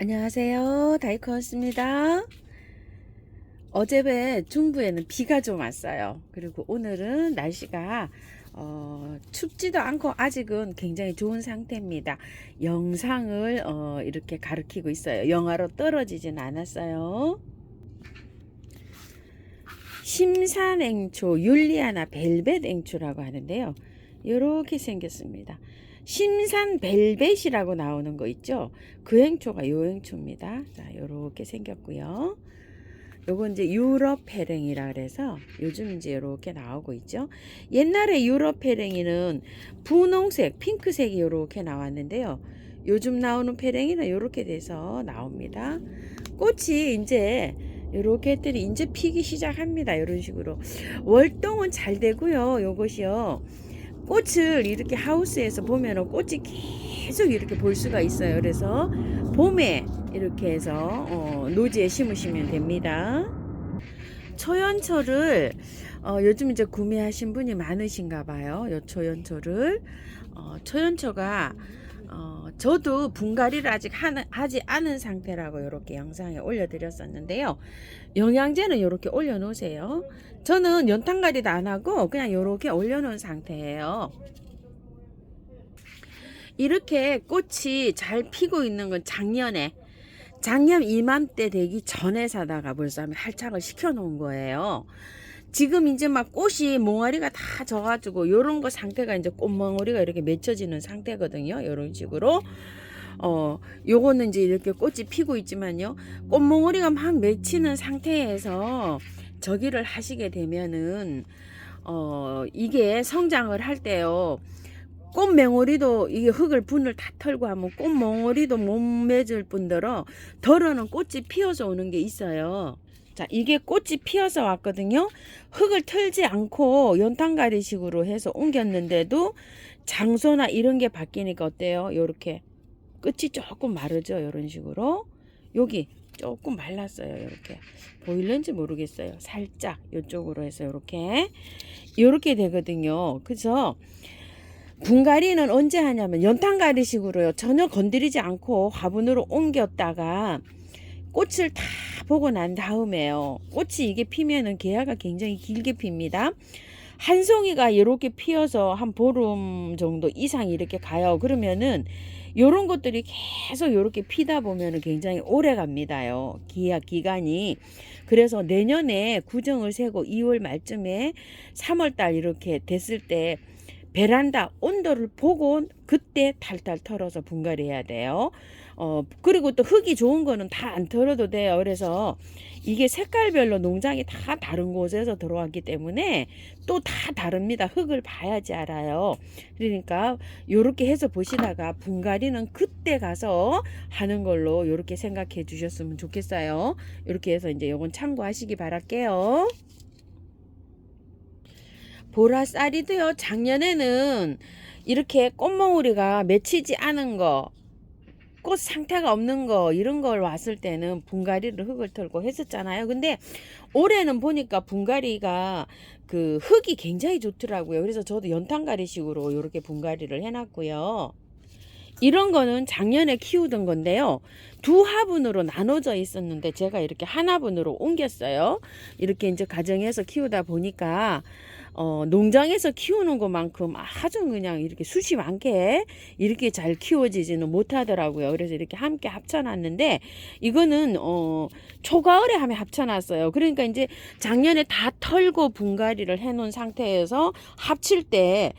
안녕하세요. 다이코였습니다. 어제 중부에는 비가 좀 왔어요. 그리고 오늘은 날씨가 춥지도 않고 아직은 굉장히 좋은 상태입니다. 영상을 이렇게 가리키고 있어요. 영하로 떨어지진 않았어요. 심산앵초, 율리아나 벨벳 앵초라고 하는데요. 이렇게 생겼습니다. 심산 벨벳이라고 나오는 거 있죠? 그 앵초가 요 앵초입니다. 자, 이렇게 생겼고요. 요건 이제 유럽 페랭이라 그래서 요즘 이제 이렇게 나오고 있죠. 옛날에 유럽 페랭이는 분홍색, 핑크색이 이렇게 나왔는데요. 요즘 나오는 페랭이는 이렇게 돼서 나옵니다. 꽃이 이제 이렇게 했더니 이제 피기 시작합니다. 이런 식으로 월동은 잘 되고요. 요것이요. 꽃을 이렇게 하우스에서 보면은 꽃이 계속 이렇게 볼 수가 있어요. 그래서 봄에 이렇게 해서 노지에 심으시면 됩니다. 초연초를 요즘 이제 구매하신 분이 많으신가 봐요. 요 초연초를 초연초가 저도 분갈이를 아직 하지 않은 상태라고 이렇게 영상에 올려드렸었는데요. 영양제는 이렇게 올려놓으세요. 저는 연탄갈이도 안 하고 그냥 이렇게 올려놓은 상태예요. 이렇게 꽃이 잘 피고 있는 건 작년 이맘때 되기 전에 사다가 벌써 할착을 시켜 놓은 거예요. 지금 이제 막 꽃이 몽아리가 다 져가지고 요런 거 상태가 이제 꽃몽아리가 이렇게 맺혀지는 상태거든요. 요런 식으로 요거는 이제 이렇게 꽃이 피고 있지만요. 꽃몽아리가 막 맺히는 상태에서 저기를 하시게 되면은 이게 성장을 할 때요. 꽃맹오리도 이게 흙을 분을 다 털고 하면 꽃맹오리도 못 맺을 뿐더러 덜어는 꽃이 피어서 오는 게 있어요. 자, 이게 꽃이 피어서 왔거든요. 흙을 털지 않고 연탄가리식으로 해서 옮겼는데도 장소나 이런 게 바뀌니까 어때요? 요렇게 끝이 조금 마르죠. 이런 식으로 여기 조금 말랐어요. 이렇게 보일는지 모르겠어요. 살짝 이쪽으로 해서 이렇게 되거든요. 그래서 분갈이는 언제 하냐면 연탄가리식으로요. 전혀 건드리지 않고 화분으로 옮겼다가 꽃을 다 보고 난 다음에요. 꽃이 이게 피면은 개화가 굉장히 길게 핍니다. 한 송이가 이렇게 피어서 한 보름 정도 이상 이렇게 가요. 그러면은 요런 것들이 계속 이렇게 피다 보면은 굉장히 오래 갑니다요. 기간이. 그래서 내년에 구정을 세고 2월 말쯤에 3월 달 이렇게 됐을 때 베란다 온도를 보고 그때 탈탈 털어서 분갈이해야 돼요. 그리고 또 흙이 좋은 거는 다 안 털어도 돼요. 그래서 이게 색깔별로 농장이 다 다른 곳에서 들어왔기 때문에 또 다 다릅니다. 흙을 봐야지 알아요. 그러니까 요렇게 해서 보시다가 분갈이는 그때 가서 하는 걸로 요렇게 생각해 주셨으면 좋겠어요. 이렇게 해서 이제 요건 참고하시기 바랄게요. 보라쌀이도요. 작년에는 이렇게 꽃몽우리가 맺히지 않은 거, 꽃 상태가 없는 거 이런 걸 왔을 때는 분갈이를 흙을 털고 했었잖아요. 근데 올해는 보니까 분갈이가 그 흙이 굉장히 좋더라고요. 그래서 저도 연탄가리식으로 이렇게 분갈이를 해놨고요. 이런 거는 작년에 키우던 건데요. 두 화분으로 나눠져 있었는데 제가 이렇게 한 화분으로 옮겼어요. 이렇게 이제 가정에서 키우다 보니까 농장에서 키우는 것만큼 아주 그냥 이렇게 숱이 많게 이렇게 잘 키워지지는 못하더라고요. 그래서 이렇게 함께 합쳐놨는데 이거는 초가을에 하면 합쳐놨어요. 그러니까 이제 작년에 다 털고 분갈이를 해놓은 상태에서 합칠 때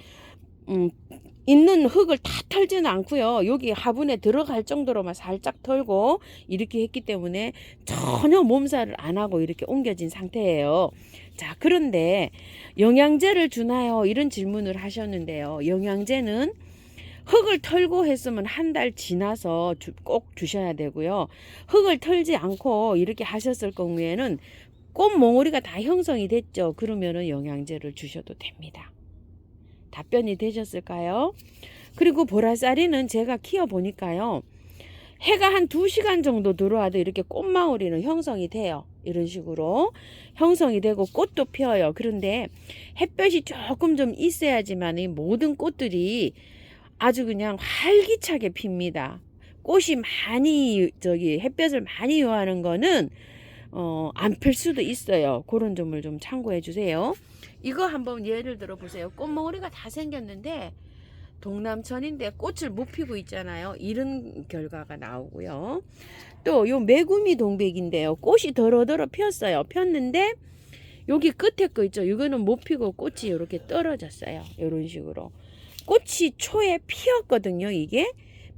있는 흙을 다 털지는 않고요. 여기 화분에 들어갈 정도로만 살짝 털고 이렇게 했기 때문에 전혀 몸살을 안 하고 이렇게 옮겨진 상태예요. 자, 그런데 영양제를 주나요? 이런 질문을 하셨는데요. 영양제는 흙을 털고 했으면 한 달 지나서 꼭 주셔야 되고요. 흙을 털지 않고 이렇게 하셨을 경우에는 꽃몽우리가 다 형성이 됐죠. 그러면은 영양제를 주셔도 됩니다. 답변이 되셨을까요? 그리고 보라쌀이는 제가 키워보니까요. 해가 한 2시간 정도 들어와도 이렇게 꽃망울이는 형성이 돼요. 이런 식으로 형성이 되고 꽃도 피어요. 그런데 햇볕이 조금 좀 있어야지만 이 모든 꽃들이 아주 그냥 활기차게 핍니다. 꽃이 많이 햇볕을 많이 요하는 거는 안 필 수도 있어요. 그런 점을 좀 참고해 주세요. 이거 한번 예를 들어 보세요. 꽃몽오리가 다 생겼는데 동남천인데 꽃을 못 피고 있잖아요. 이런 결과가 나오고요. 또 요 메구미 동백인데요. 꽃이 더러더러 폈어요. 폈는데 여기 끝에 거 있죠. 이거는 못 피고 꽃이 이렇게 떨어졌어요. 이런 식으로. 꽃이 초에 피었거든요. 이게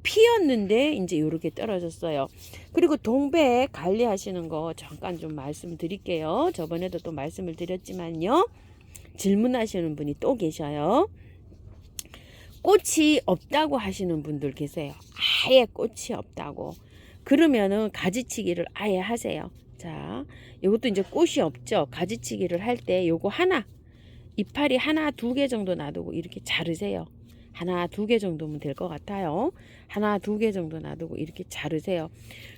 피었는데 이제 이렇게 떨어졌어요. 그리고 동백 관리하시는 거 잠깐 좀 말씀드릴게요. 저번에도 또 말씀을 드렸지만요. 질문하시는 분이 또 계셔요. 꽃이 없다고 하시는 분들 계세요. 아예 꽃이 없다고. 그러면은 가지치기를 아예 하세요. 자, 이것도 이제 꽃이 없죠. 가지치기를 할 때 요거 하나, 이파리 하나, 두 개 정도 놔두고 이렇게 자르세요. 하나, 두 개 정도면 될 것 같아요. 하나, 두 개 정도 놔두고 이렇게 자르세요.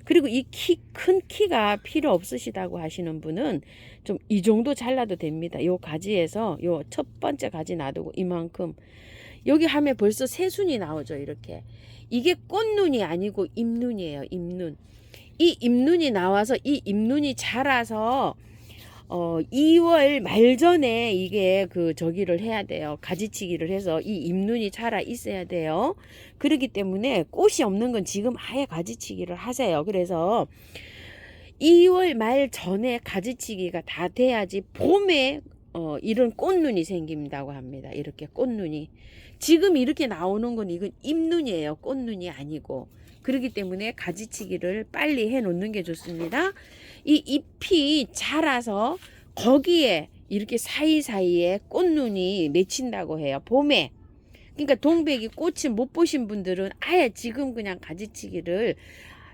그리고 이 큰 키가 필요 없으시다고 하시는 분은 좀 이 정도 잘라도 됩니다. 요 가지에서 요 첫 번째 가지 놔두고 이만큼. 여기 하면 벌써 새순이 나오죠. 이렇게. 이게 꽃눈이 아니고 잎눈이에요. 잎눈. 이 잎눈이 나와서 이 잎눈이 자라서 2월 말 전에 이게 저기를 해야 돼요. 가지치기를 해서 이 잎눈이 자라 있어야 돼요. 그렇기 때문에 꽃이 없는 건 지금 아예 가지치기를 하세요. 그래서 2월 말 전에 가지치기가 다 돼야지 봄에 이런 꽃눈이 생긴다고 합니다. 이렇게 꽃눈이. 지금 이렇게 나오는 건 이건 잎눈이에요. 꽃눈이 아니고. 그렇기 때문에 가지치기를 빨리 해 놓는 게 좋습니다. 이 잎이 자라서 거기에 이렇게 사이사이에 꽃눈이 맺힌다고 해요. 봄에. 그러니까 동백이 꽃을 못 보신 분들은 아예 지금 그냥 가지치기를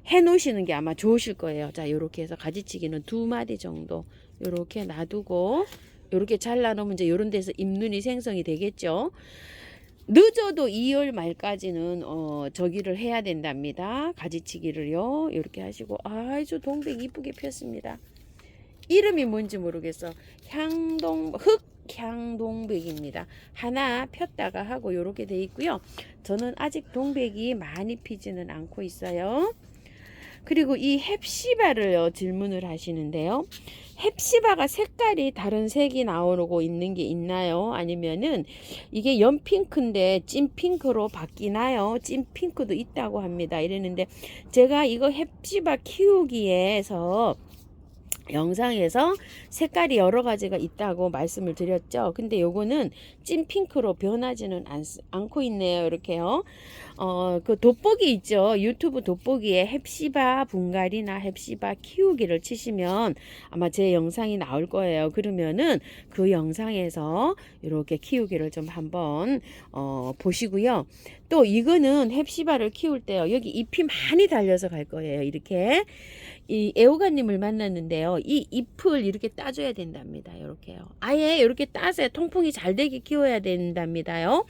해 놓으시는 게 아마 좋으실 거예요. 자, 요렇게 해서 가지치기는 2마디 정도 요렇게 놔두고 요렇게 잘라 놓으면 이제 요런 데서 잎눈이 생성이 되겠죠. 늦어도 2월 말까지는 저기를 해야 된답니다. 가지치기를요. 이렇게 하시고 아주 동백 이쁘게 폈습니다. 이름이 뭔지 모르겠어. 흑향동백입니다. 하나 폈다가 하고 이렇게 돼 있고요. 저는 아직 동백이 많이 피지는 않고 있어요. 그리고 이 햅시바를요 질문을 하시는데요. 햅시바가 색깔이 다른 색이 나오고 있는 게 있나요? 아니면은 이게 연핑크인데 찐핑크로 바뀌나요? 찐핑크도 있다고 합니다. 이랬는데 제가 이거 햅시바 키우기에서 영상에서 색깔이 여러 가지가 있다고 말씀을 드렸죠. 근데 요거는 찐핑크로 변하지는 않고 있네요. 이렇게요. 그 돋보기 있죠. 유튜브 돋보기에 햅시바 분갈이나 햅시바 키우기를 치시면 아마 제 영상이 나올 거예요. 그러면은 그 영상에서 이렇게 키우기를 좀 한번 보시고요. 또 이거는 햅시바를 키울 때요. 여기 잎이 많이 달려서 갈 거예요. 이렇게. 이 애호가님을 만났는데요. 이 잎을 이렇게 따줘야 된답니다. 이렇게요. 아예 이렇게 따서 통풍이 잘 되게 키워야 된답니다요.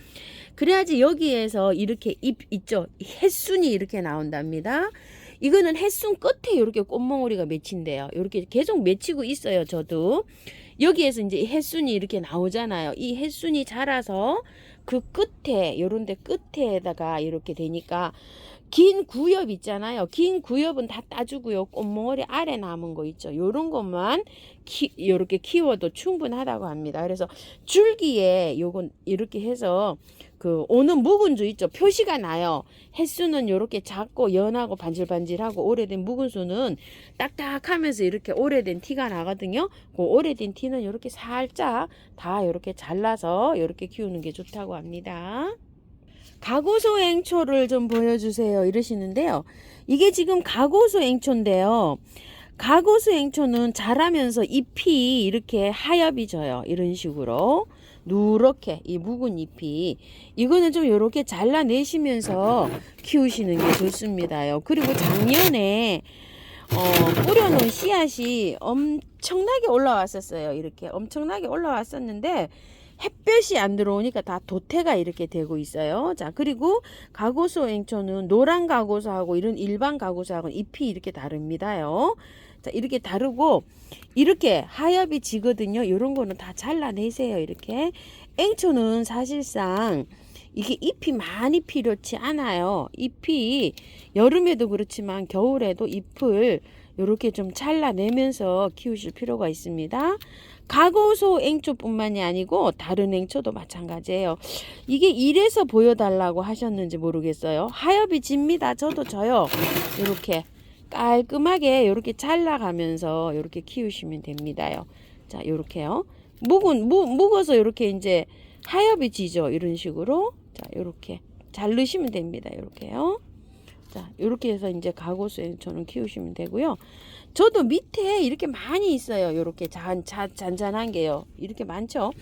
그래야지 여기에서 이렇게 잎 있죠. 햇순이 이렇게 나온답니다. 이거는 햇순 끝에 이렇게 꽃몽오리가 맺힌대요. 이렇게 계속 맺히고 있어요. 저도. 여기에서 이제 햇순이 이렇게 나오잖아요. 이 햇순이 자라서 그 끝에, 요런 데 끝에다가 이렇게 되니까 긴 구엽 있잖아요. 긴 구엽은 다 따주고요. 꽃몽오리 아래 남은 거 있죠. 요런 것만 요렇게 키워도 충분하다고 합니다. 그래서 줄기에 요건 이렇게 해서 오는 묵은수 있죠. 표시가 나요. 햇수는 요렇게 작고 연하고 반질반질하고 오래된 묵은수는 딱딱하면서 이렇게 오래된 티가 나거든요. 그 오래된 티는 요렇게 살짝 다 요렇게 잘라서 요렇게 키우는 게 좋다고 합니다. 가고소행초를 좀 보여주세요 이러시는데요. 이게 지금 가고소행초인데요. 가고소행초는 자라면서 잎이 이렇게 하엽이 져요. 이런 식으로 누렇게 이 묵은 잎이 이거는 좀 이렇게 잘라내시면서 키우시는 게 좋습니다요. 그리고 작년에 뿌려놓은 씨앗이 엄청나게 올라왔었어요. 이렇게 엄청나게 올라왔었는데 햇볕이 안 들어오니까 다 도태가 이렇게 되고 있어요. 자, 그리고 가고소행초는 노란 가고소하고 이런 일반 가고소하고는 잎이 이렇게 다릅니다요. 자, 이렇게 다르고 이렇게 하엽이 지거든요. 이런 거는 다 잘라내세요. 이렇게. 앵초는 사실상 이게 잎이 많이 필요치 않아요. 잎이 여름에도 그렇지만 겨울에도 잎을 이렇게 좀 잘라내면서 키우실 필요가 있습니다. 가고소 앵초뿐만이 아니고 다른 앵초도 마찬가지예요. 이게 이래서 보여달라고 하셨는지 모르겠어요. 하엽이 집니다. 저도 져요. 이렇게 깔끔하게 이렇게 잘라가면서 이렇게 키우시면 됩니다요. 자, 이렇게요. 묵어서 이렇게 이제 하엽이 지죠. 이런 식으로. 자, 이렇게 잘 넣으시면 됩니다. 이렇게요. 자, 이렇게 해서 이제 가고수 앵초는 키우시면 되고요. 저도 밑에 이렇게 많이 있어요. 이렇게 잔잔한 게요. 이렇게 많죠.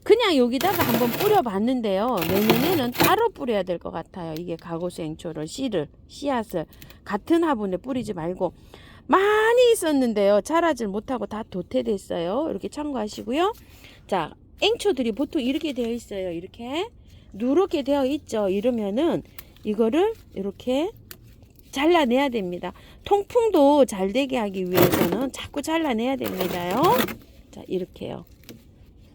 그냥 여기다가 한번 뿌려봤는데요. 내년에는 따로 뿌려야 될 것 같아요. 이게 가고수 앵초를 씨앗을 같은 화분에 뿌리지 말고 많이 있었는데요. 자라질 못하고 다 도태됐어요. 이렇게 참고하시고요. 자, 앵초들이 보통 이렇게 되어 있어요. 이렇게 누렇게 되어 있죠. 이러면은 이거를 이렇게 잘라내야 됩니다. 통풍도 잘 되게 하기 위해서는 자꾸 잘라내야 됩니다요. 자, 이렇게요.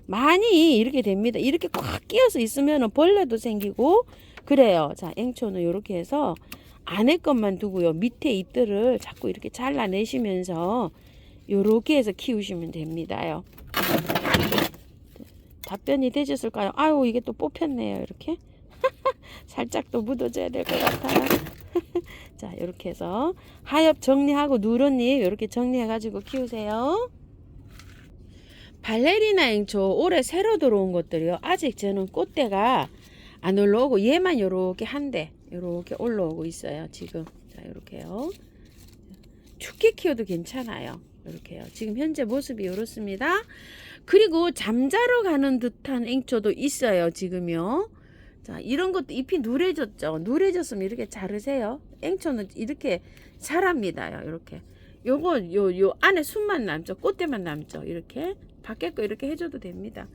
많이 이렇게 됩니다. 이렇게 꽉 끼어서 있으면 벌레도 생기고 그래요. 자, 앵초는 이렇게 해서 안에 것만 두고요. 밑에 잎들을 자꾸 이렇게 잘라내시면서 이렇게 해서 키우시면 됩니다요. 답변이 되셨을까요? 아유, 이게 또 뽑혔네요. 이렇게 살짝 또 묻어줘야 될 것 같아요. 자, 이렇게 해서 하엽 정리하고 누런잎 이렇게 정리해 가지고 키우세요. 발레리나 앵초 올해 새로 들어온 것들이요. 아직 저는 꽃대가 안 올라오고 얘만 요렇게 한대 요렇게 올라오고 있어요. 지금 자, 요렇게요. 춥게 키워도 괜찮아요. 이렇게요. 지금 현재 모습이 이렇습니다. 그리고 잠자러 가는 듯한 앵초도 있어요. 지금요. 자, 이런 것도 잎이 누래졌죠. 누래졌으면 이렇게 자르세요. 앵초는 이렇게 자랍니다. 이렇게. 요거 요 안에 순만 남죠. 꽃대만 남죠. 이렇게 밖에 거 이렇게 해줘도 됩니다.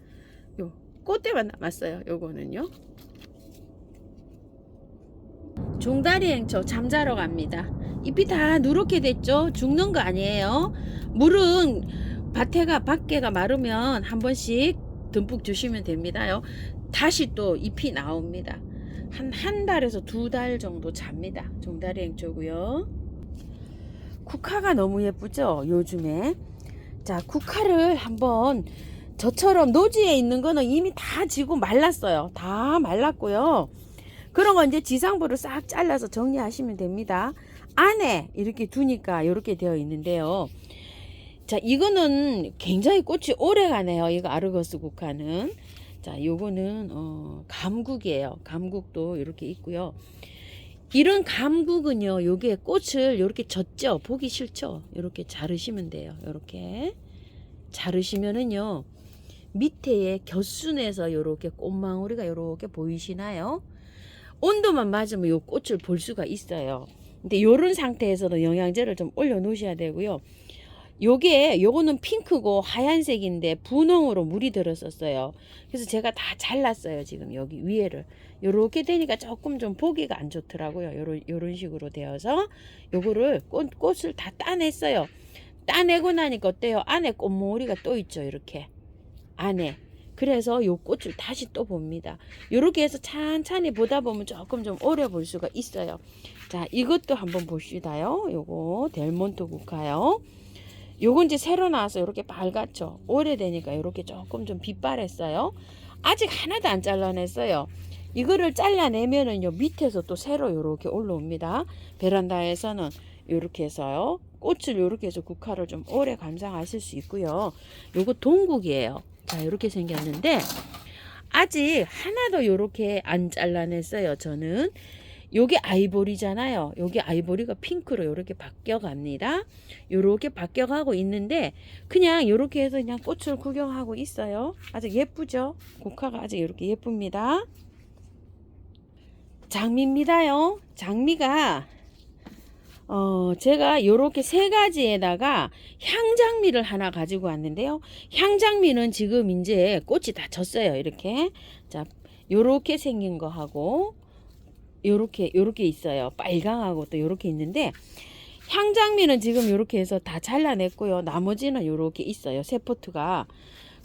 요 꽃대만 남았어요. 요거는요. 종다리 앵초 잠자러 갑니다. 잎이 다 누렇게 됐죠. 죽는 거 아니에요. 물은 밖에가 마르면 한 번씩 듬뿍 주시면 됩니다요. 다시 또 잎이 나옵니다. 한 달에서 2달 정도 잡니다. 종다리 앵초고요. 국화가 너무 예쁘죠. 요즘에. 자, 국화를 한번 저처럼 노지에 있는 거는 이미 다 지고 말랐어요. 다 말랐고요. 그런 거 이제 지상부를 싹 잘라서 정리하시면 됩니다. 안에 이렇게 두니까 이렇게 되어 있는데요. 자, 이거는 굉장히 꽃이 오래 가네요. 이거 아르거스 국화는. 자, 요거는 감국이에요. 감국도 이렇게 있고요. 이런 감국은요, 요게 꽃을 이렇게 젖죠. 보기 싫죠. 이렇게 자르시면 돼요. 이렇게 자르시면은요, 밑에에 곁순에서 이렇게 꽃망울이가 이렇게 보이시나요? 온도만 맞으면 요 꽃을 볼 수가 있어요. 근데 요런 상태에서도 영양제를 좀 올려 놓으셔야 되고요. 요거는 핑크고 하얀색인데 분홍으로 물이 들었었어요. 그래서 제가 다 잘랐어요. 지금 여기 위에를. 요렇게 되니까 조금 좀 보기가 안 좋더라고요. 요런 식으로 되어서 요거를 꽃을 다 따냈어요. 따내고 나니까 어때요? 안에 꽃모리가 또 있죠. 이렇게 안에. 그래서 요 꽃을 다시 또 봅니다. 요렇게 해서 찬찬히 보다 보면 조금 좀 오래 볼 수가 있어요. 자, 이것도 한번 봅시다요. 요거 델몬트 국화요. 요건 이제 새로 나와서 이렇게 밝았죠. 오래되니까 이렇게 조금 좀 빛바랬어요. 아직 하나도 안 잘라냈어요. 이거를 잘라내면은 요 밑에서 또 새로 이렇게 올라옵니다. 베란다에서는 이렇게 해서요. 꽃을 이렇게 해서 국화를 좀 오래 감상하실 수 있고요. 요거 동국이에요. 자, 이렇게 생겼는데 아직 하나도 이렇게 안 잘라냈어요. 저는 요게 아이보리잖아요. 요게 아이보리가 핑크로 이렇게 바뀌어 갑니다. 요렇게 바뀌어 가고 있는데 그냥 요렇게 해서 그냥 꽃을 구경하고 있어요. 아주 예쁘죠? 국화가 아주 이렇게 예쁩니다. 장미입니다요. 장미가 제가 요렇게 3가지에다가 향장미를 하나 가지고 왔는데요. 향장미는 지금 이제 꽃이 다 졌어요. 이렇게. 자, 요렇게 생긴 거 하고 요렇게 있어요. 빨강하고 또 요렇게 있는데 향장미는 지금 요렇게 해서 다 잘라냈고요. 나머지는 요렇게 있어요. 새 포트가.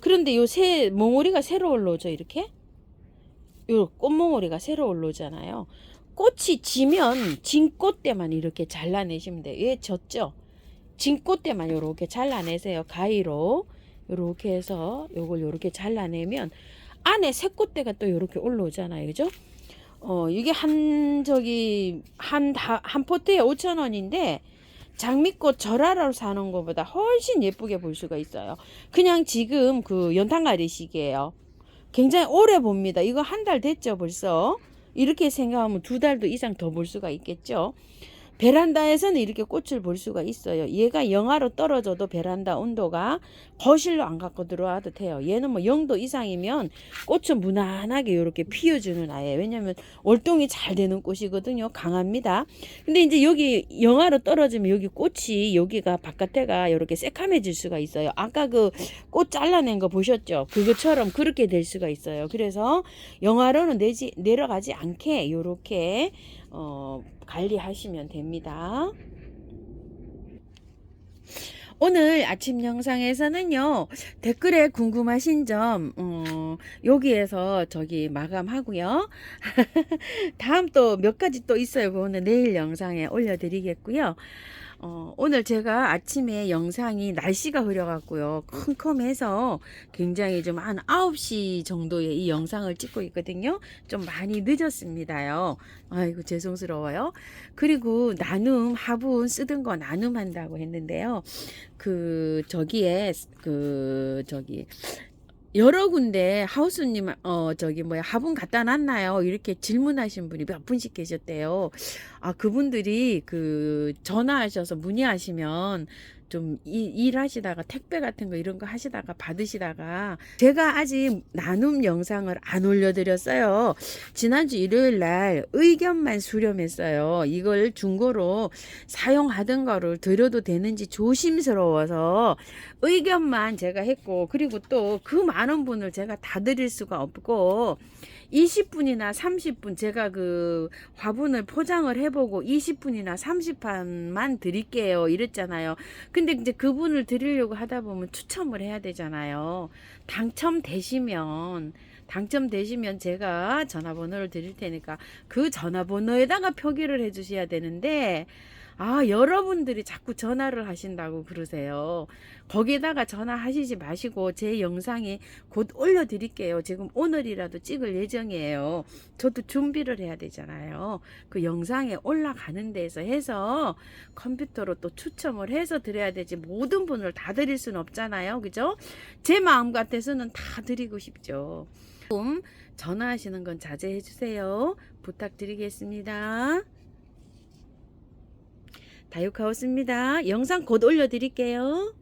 그런데 요 새 몽우리가 새로 올라오죠. 이렇게. 요 꽃몽오리가 새로 올라오잖아요. 꽃이 지면 진 꽃대만 이렇게 잘라내시면 돼요. 얘 졌죠? 진 꽃대만 요렇게 잘라내세요. 가위로 요렇게 해서 요걸 요렇게 잘라내면 안에 새 꽃대가 또 요렇게 올라오잖아요. 그죠? 이게 한 포트에 5,000원인데 장미꽃 절하러 사는 것보다 훨씬 예쁘게 볼 수가 있어요. 그냥 지금 그 연탄가리식이에요. 굉장히 오래 봅니다. 이거 한 달 됐죠, 벌써. 이렇게 생각하면 2달도 이상 더 볼 수가 있겠죠. 베란다에서는 이렇게 꽃을 볼 수가 있어요. 얘가 영하로 떨어져도 베란다 온도가 거실로 안 갖고 들어와도 돼요. 얘는 뭐 0도 이상이면 꽃은 무난하게 이렇게 피워주는 아이예요. 왜냐면 월동이 잘 되는 꽃이거든요. 강합니다. 근데 이제 여기 영하로 떨어지면 여기 꽃이 여기가 바깥에가 이렇게 새카매질 수가 있어요. 아까 그 꽃 잘라낸 거 보셨죠? 그것처럼 그렇게 될 수가 있어요. 그래서 영하로는 내려가지 않게 이렇게 관리하시면 됩니다. 오늘 아침 영상에서는요, 댓글에 궁금하신 점 여기에서 저기 마감하고요. 다음 또 몇 가지 또 있어요. 그거는 내일 영상에 올려드리겠고요. 오늘 제가 아침에 영상이 날씨가 흐려갖고요. 컴컴해서 굉장히 좀 한 9시 정도에 이 영상을 찍고 있거든요. 좀 많이 늦었습니다요. 아이고, 죄송스러워요. 그리고 화분 쓰던 거 나눔한다고 했는데요. 여러 군데 하우스님 화분 갖다 놨나요? 이렇게 질문하신 분이 몇 분씩 계셨대요. 그분들이 전화하셔서 문의하시면 좀 일하시다가 택배 같은 거 이런 거 하시다가 받으시다가 제가 아직 나눔 영상을 안 올려드렸어요. 지난주 일요일 날 의견만 수렴했어요. 이걸 중고로 사용하던 거를 드려도 되는지 조심스러워서 의견만 제가 했고, 그리고 또 그 많은 분을 제가 다 드릴 수가 없고 20분이나 30분 제가 그 화분을 포장을 해보고 20분이나 30판만 드릴게요 이랬잖아요. 근데 이제 그분을 드리려고 하다 보면 추첨을 해야 되잖아요. 당첨되시면 제가 전화번호를 드릴 테니까 그 전화번호에다가 표기를 해 주셔야 되는데, 여러분들이 자꾸 전화를 하신다고 그러세요. 거기다가 전화하시지 마시고 제 영상이 곧 올려드릴게요. 지금 오늘이라도 찍을 예정이에요. 저도 준비를 해야 되잖아요. 그 영상에 올라가는 데서 해서 컴퓨터로 또 추첨을 해서 드려야 되지, 모든 분을 다 드릴 수는 없잖아요. 그죠? 제 마음 같아서는 다 드리고 싶죠. 전화하시는 건 자제해 주세요. 부탁드리겠습니다. 다육하우스입니다. 영상 곧 올려드릴게요.